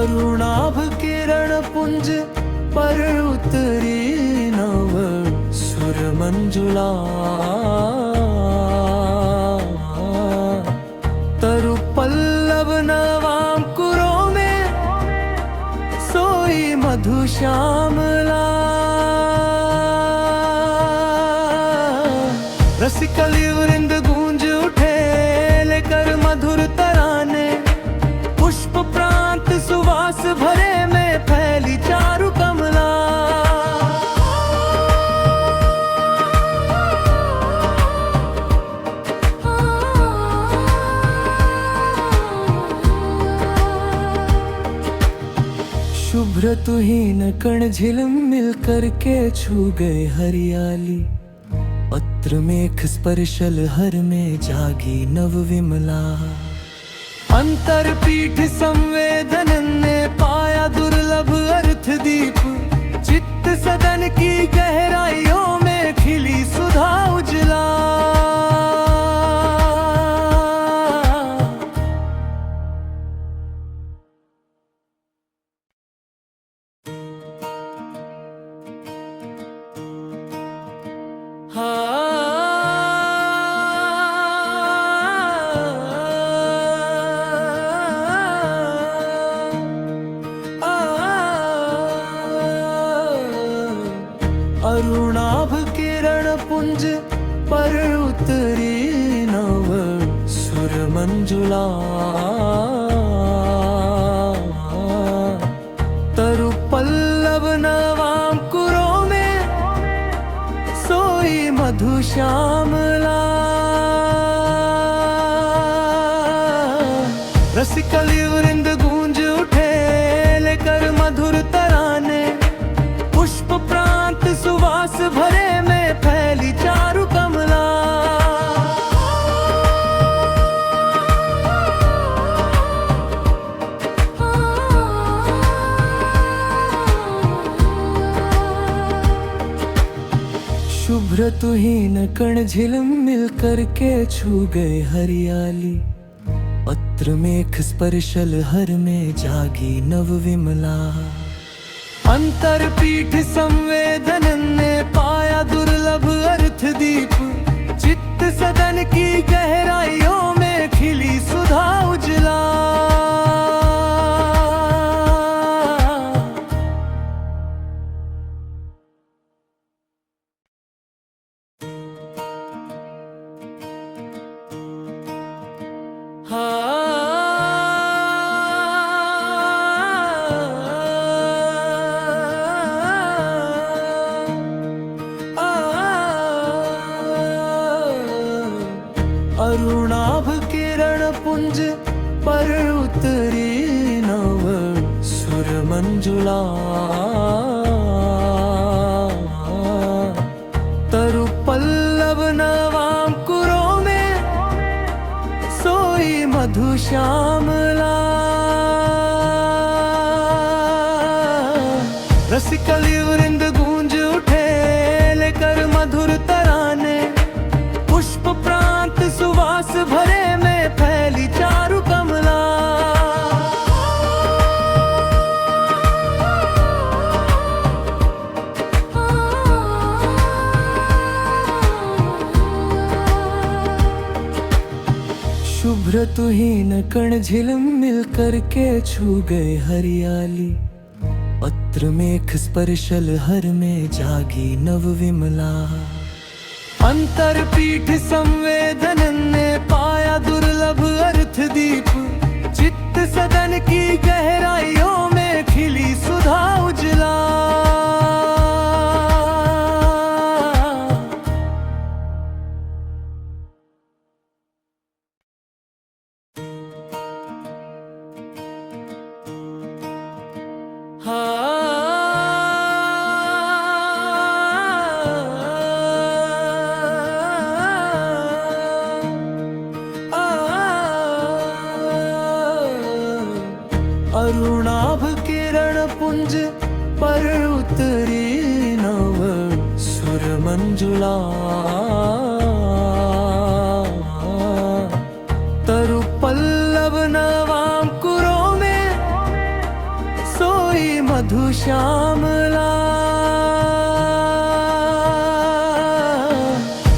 अरुणाभ किरण पुंज पर उतरी नव सुर मंजुला। तरु पल्लव नवांकुरों में सोई मधु श्यामला। रसिकली वृंद गूंज उठे लेकर मधुर तराने। पुष्प प्रांत सुवास भरे में फैली चारु कमला। शुभ्र तुहीन कण झिलम मिल करके छू गए हरियाली। पत्र मेघ स्पर्शल हर में जागी नव विमला। अंतर पीठ संवेदन ने पाया दुर्लभ अर्थ दीप। चित्त सदन की गहराइयों में खिली सुधा उजला। अरुणाभ किरण पुंज पर उतरी नव सुर मंजुला। तरु पल्लव नवांकुरों में सोई मधु श्यामला। रसिकली वृंद गूंज उठे लेकर मधुर तराने। पुष्प प्रांत सुवास भरे में फैली चारु कमला। शुभ्र तुहीन कण झिलम मिल करके छू गए हरियाली। पत्र मेघ स्पर्शल हर में जागी नव विमला। अंतर पीठ संवेदन ने पाया दुर्लभ अर्थ दीप। चित्त सदन की गहराइयों में खिली सुधा उजला। अरुणाभ किरण पुंज पर उतरी नव सुर मंजुला। तरु पल्लव नवांकुरों में सोई मधु श्यामला। रसिकली वृंद गूंज उठे लेकर मधुर तराने। पुष्प प्रांत सुवास भरे में फैली चारु कमला। शुभ्र तुहीन कण झिलम मिल करके छू गए हरियाली। पत्र मेघ स्पर्शल हर में जागी नव विमला। अंतर पीठ संवेदन ने पाया दुर्लभ अर्थ दीप। चित्त सदन की गहराइयों में खिली सुधा उजला। अरुणाभ किरण पुंज पर उतरी नव सुर मंजुला। तरु पल्लव नवांकुरों में मधु श्यामला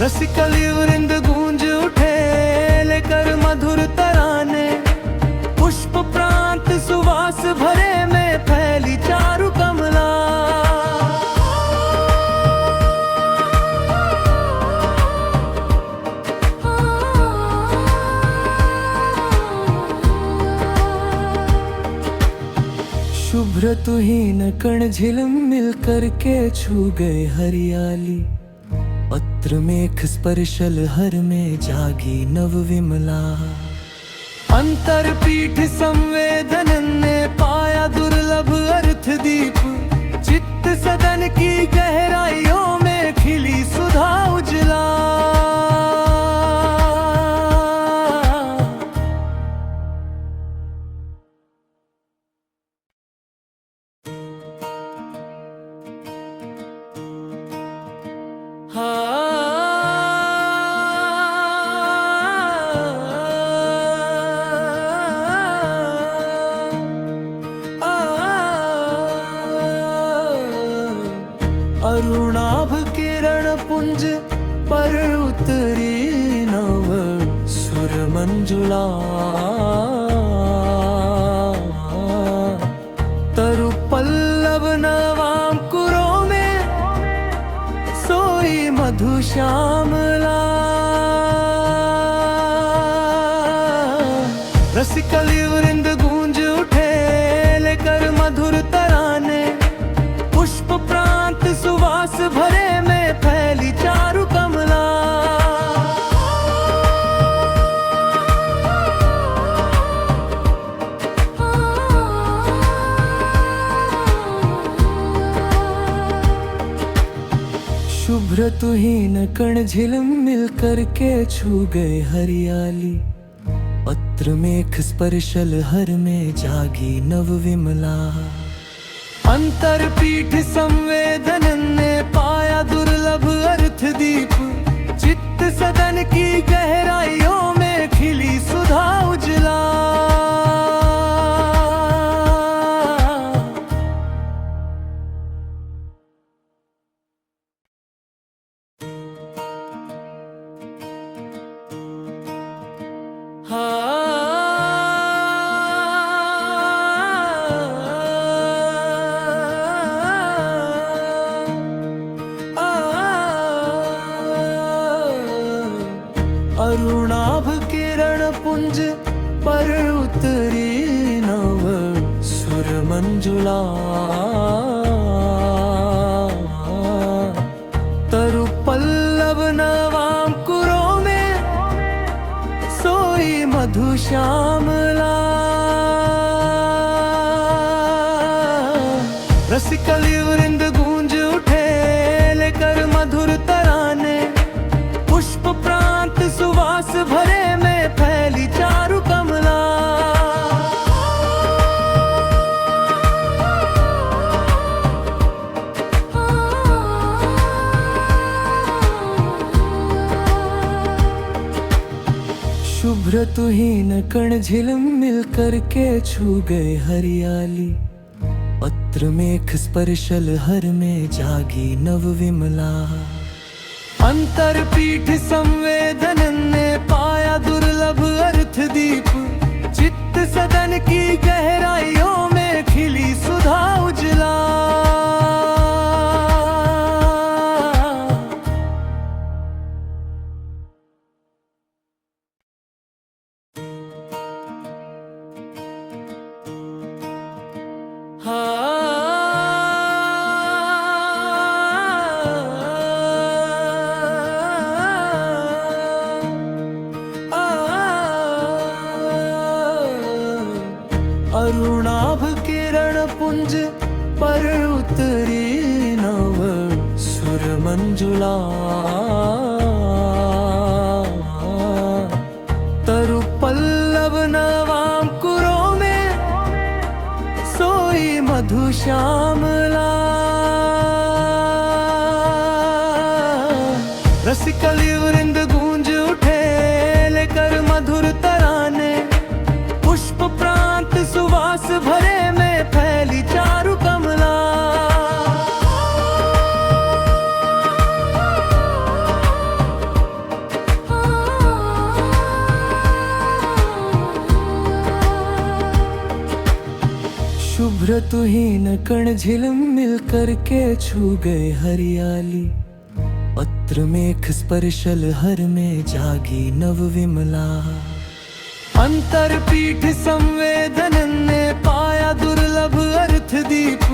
रसिकली वृंद गूंज उठे लेकर मधुर तराने पुष्प प्रांत सुवास भरे में फैली चारु कमला शुभ्र तुहीन कण झिलम मिल करके छू गए हरियाली पत्र मेघ स्पर्शल हर में जागी नव विमला अंतर पीठ संवेदन ने पाया दुर्लभ अर्थ दीप चित्त सदन की गहराइयों में खिली सुधा उजला अरुणाभ किरण पुंज पर उतरी नव सुर मंजुला तरु पल्लव नवांकुरों में सोई मधु श्यामला रसिकली वृंद गूंज उठे लेकर मधुर तराने पुष्प प्रांत सुवास भरे में फैली चारु कमला शुभ्र तुहीन कण झिलम मिल करके छू गए हरियाली पत्र मेघ स्पर्शल हर में जागी नव विमला अंतर पीठ संवेदन ने पाया दुर्लभ अर्थ दीप चित्त सदन की गहराइयों में खिली सुधा उजला अरुणाभ किरण पुंज पर उतरी नव सुर मंजुला तरु पल्लव नवांकुरों में सोई मधु श्यामला रसिकली वृंद गूंज उठे लेकर मधुर तराने पुष्प प्रांत सुवास भरे में फैली चारु कमला शुभ्र तुहीन कण झिलम मिल करके छू गए हरियाली पत्र मेघ स्पर्शल हर में जागी नव विमला अंतर पीठ संवेदन ने पाया दुर्लभ अर्थ दीप चित्त सदन की गहराइयों में खिली सुधा उजला अरुणाभ किरण पुंज पर उतरी नव सुर मंजुला तरु पल्लव नवांकुरों में सोई मधु श्यामला रसिकली वृंद गूंज उठे लेकर मधुर तराने पुष्प प्रांत सुवास भरे में फैली चारु कमला शुभ्र तुहीन कण झिलम मिल करके छू गए हरियाली। पत्र मेघ स्पर्शल हर में जागी नव विमला। अंतर पीठ संवेदन ने पाया दुर्लभ अर्थ दीप।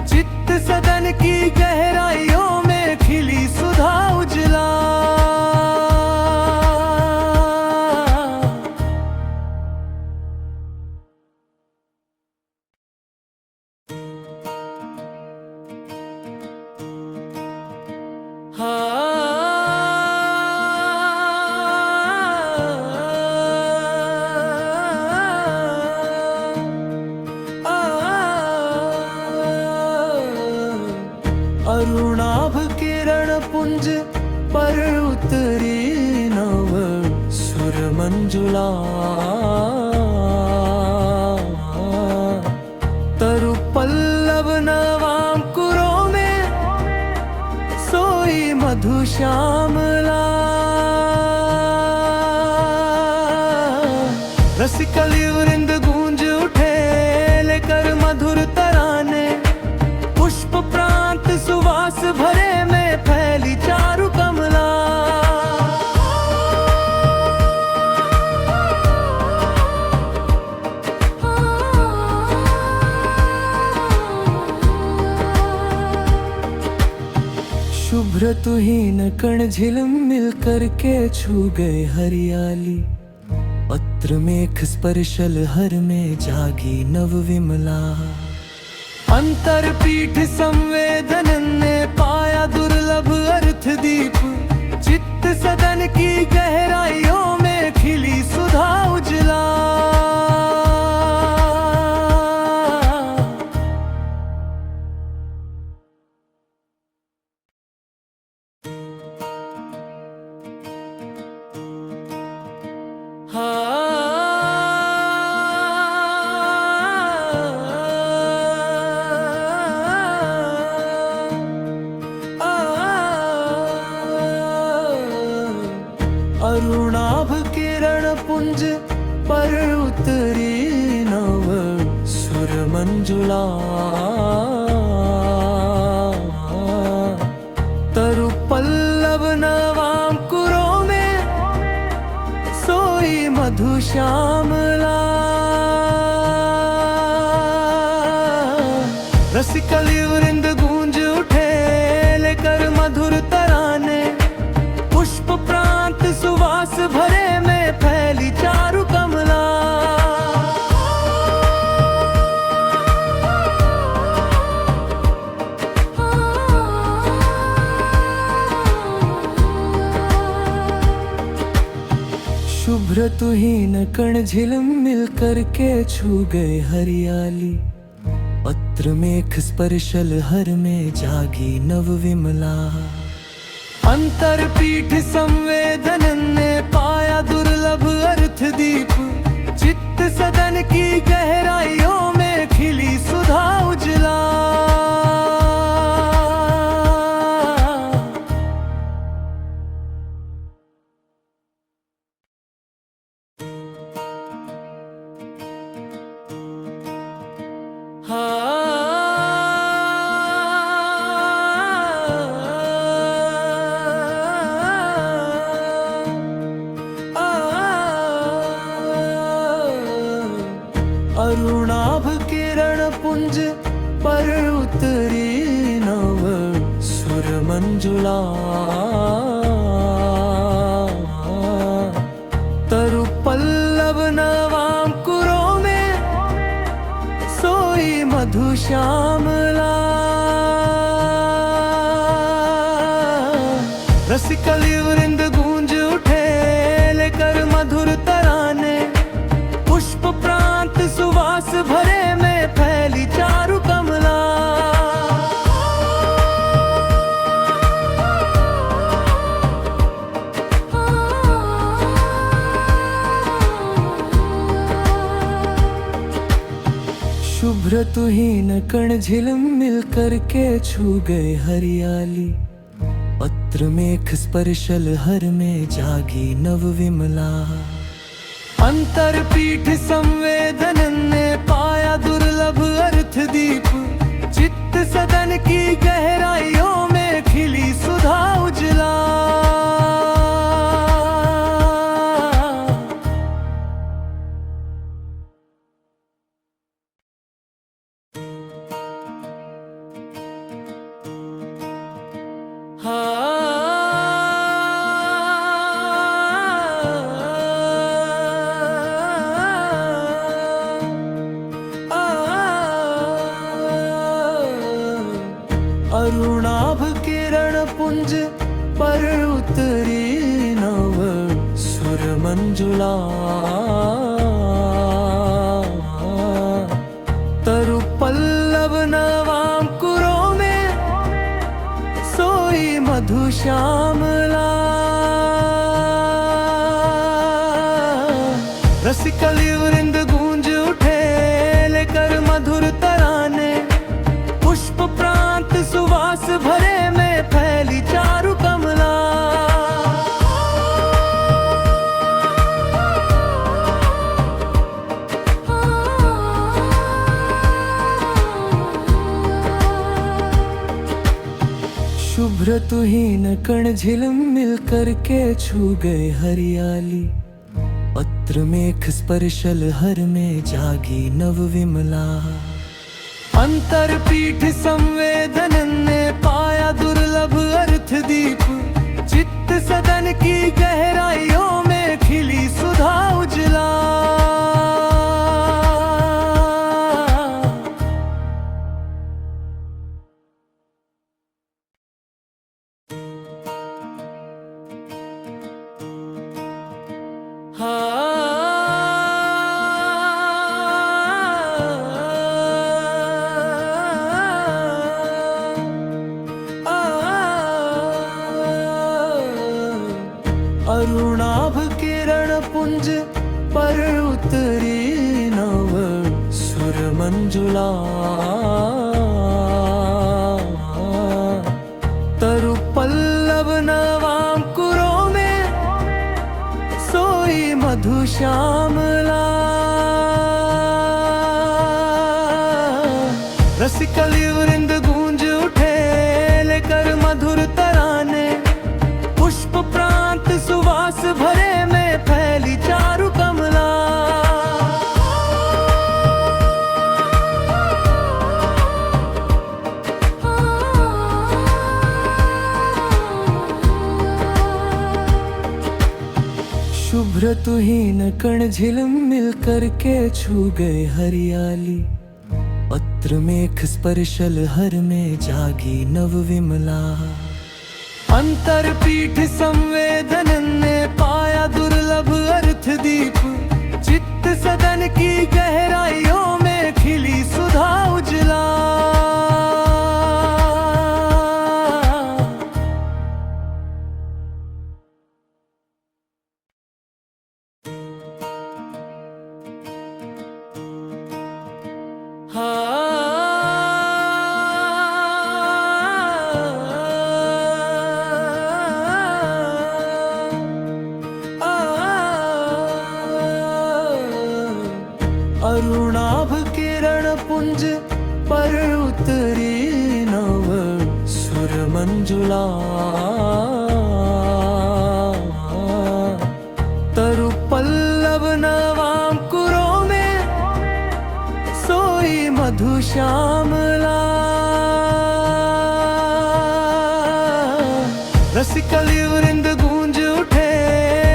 चित्त सदन की गहराइयों में खिली सुधा उजला। अरुणाभ किरण पुंज पर उतरी नव सुर मंजुला। तरु पल्लव नवांकुरों में सोई मधु श्यामला। रसिकली वृंद गूंज उठे लेकर मधुर तराने। पुष्प प्रांत सुवास भरे में फैली चारु कमला। शुभ्र तुहीन कण झिलम मिल करके छू गए हरियाली। पत्र मेघ स्पर्शल हर में जागी नव विमला। अंतर पीठ संवेदन ने पाया दुर्लभ अर्थ दीप। चित्त सदन की गहराइयों में खिली सुधा उजला। अरुणाभ किरण पुंज पर उतरी नव सुर मंजुला। तरु पल्लव नवांकुरों में सोई मधु श्यामला। रसिकली वृंद गूंज उठे लेकर मधुर तराने। पुष्प प्रांत सुवास भरे में फैली चारु कमला। शुभ्र तुहीन कण झिलम मिल करके छू गए हरियाली। पत्र मेघ स्पर्शल हर में जागी नव विमला। अंतर पीठ संवेदन ने पाया दुर्लभ अर्थ दीप। चित्त सदन की गहराइयों में खिली सुधा उजला। अरुणाभ किरण पुंज पर उतरी नव सुर मंजुला। तरु पल्लव नवांकुरों में सोई मधु श्यामला। रसिकली वृंद गूंज उठे लेकर मधुर तराने। पुष्प प्रांत सुवास भरे में फैली चारु कमला। शुभ्र तुहीन कण झिलम मिल करके छू गए हरियाली। पत्र मेघ स्पर्शल हर में जागी नव विमला। अंतर पीठ संवेदन ने पाया दुर्लभ अर्थ दीप, चित्त सदन की गहराइयों में खिली सुधा उजला। अरुणाभ किरण पुंज पर उतरी नव सुर मंजुला। तरु पल्लव नवांकुरों में सोई मधु श्यामला। रसिकली वृंद गूंज उठे लेकर मधुर तराने, पुष्प प्रांत सुवास भरे में फैली चारु कमला। शुभ्र तुहीन कण झिलम मिल करके छू गए हरियाली। पत्र मेघ स्पर्शल हर में जागी नव विमला। अंतर पीठ संवेदन ने पाया दुर्लभ अर्थ दीप, चित्त सदन की गहराइयों में खिली सुधा उजला। अरुणाभ किरण पुंज पर उतरी नव सुर मंजुला। तरु पल्लव नवांकुरों में सोई मधु श्यामला। रसिकली वृंद गूंज उठे लेकर मधुर तराने, पुष्प प्रांत सुवास भरे में फैली चारु कमला। शुभ्र तुहीन कण झिलम मिल करके छू गए हरियाली। पत्र मेघ स्पर्शल हर में जागी नव विमला। अंतर पीठ संवेदन ने पाया दुर्लभ अर्थ दीप, चित्त सदन की गहराइयों में खिली सुधा उजला। अरुणाभ किरण पुंज पर उतरी नव सुर मंजुला। तरु पल्लव नवांकुरों में सोई मधु श्यामला। रसिकली वृंद गूंज उठे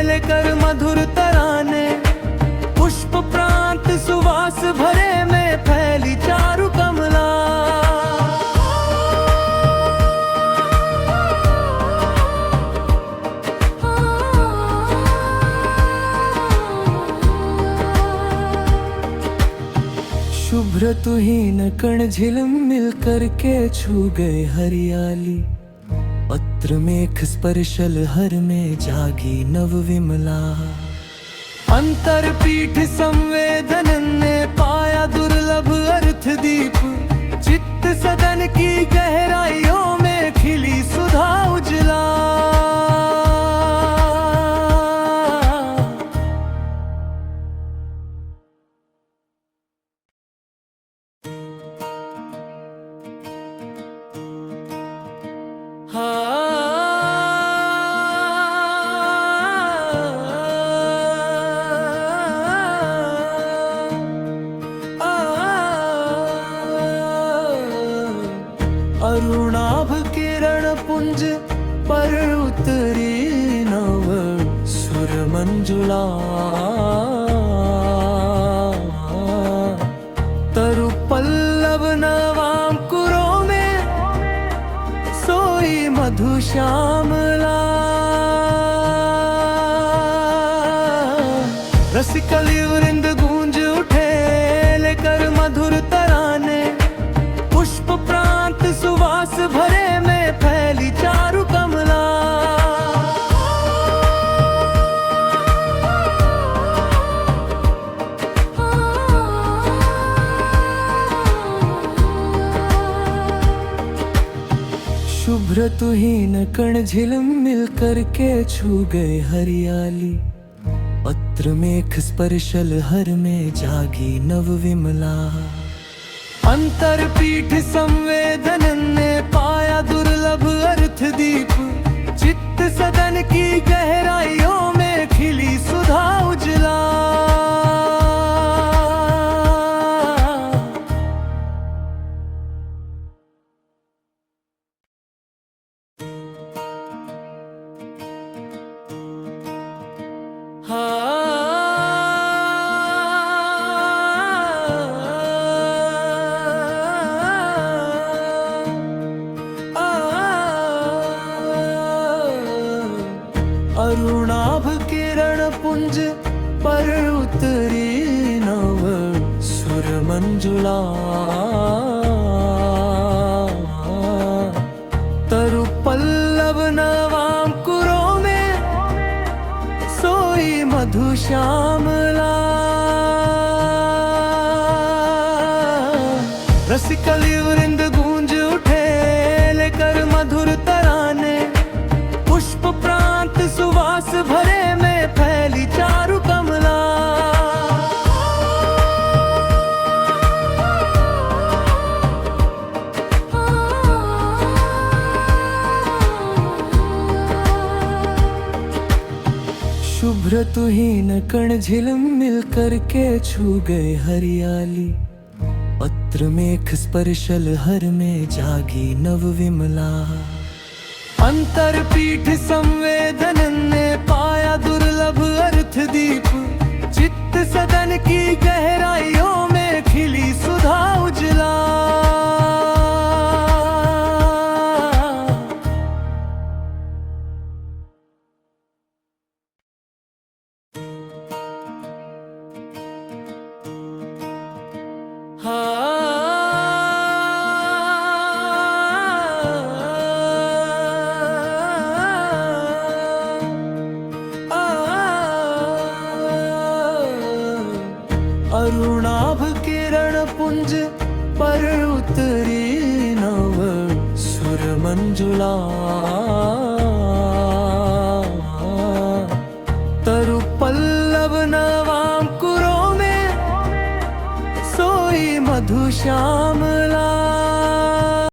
लेकर मधुर तराने, पुष्प प्रांत सुवास भरे में फैली चारु कमला। शुभ्र तुहीन कण झिलम मिल करके छू गए हरियाली। पत्र मेघ स्पर्शल हर में जागी नव विमला। अंतर पीठ संवेदन ने पाया दुर्लभ अर्थ दीप, चित्त सदन की गहराइयों में खिली सुधा उजला। अरुणाभ किरण पुंज पर उतरी नव सुर मंजुला तरु पल्लव नवांकुरों में सोई मधु श्यामला रसिकली वृंद गूंज उठे लेकर मधुर तराने पुष्प प्रांत सुवास भरे में फैली चारु कमला शुभ्र तुहीन कण झिलम मिल करके छू गए हरियाली पत्र मेघ स्पर्शल हर में जागी नव विमला अंतर पीठ संवेदन ने पाया दुर्लभ अर्थ दीप चित्त सदन की गहराइयों में खिली सुधा उजला अरुणाभ किरण पुंज पर उतरी नव सुर मंजुला तरु पल्लव नवांकुरों में सोई मधु श्यामला रसिकली वृंद गूंज उठे लेकर मधुर तराने पुष्प प्रांत सुवास भरे में फैली चारु कमला शुभ्र तुहीन कण झिलम मिल करके छू गए हरियाली पत्र मेघ स्पर्शल हर में जागी नव विमला अंतर पीठ संवेदन ने पाया दुर्लभ अर्थ दीप चित्त सदन की गहराइयों में खिली सुधा उजला रसिकली वृंद गूंज उठे लेकर मधुर तराने पुष्प प्रांत सुवास भरे में फैली चारु कमला शुभ्र तुहीन कण झिलम मिल करके छू गए हरियाली पत्र मेघ स्पर्शल हर में जागी नव विमला अंतर पीठ संवेदन ने पाया दुर्लभ अर्थ दीप चित्त सदन की गहराइयों में खिली सुधा उजला अरुणाभ किरण पुंज पर उतरी नव सुर मंजुला तरु पल्लव नवांकुरों में सोई मधु श्यामला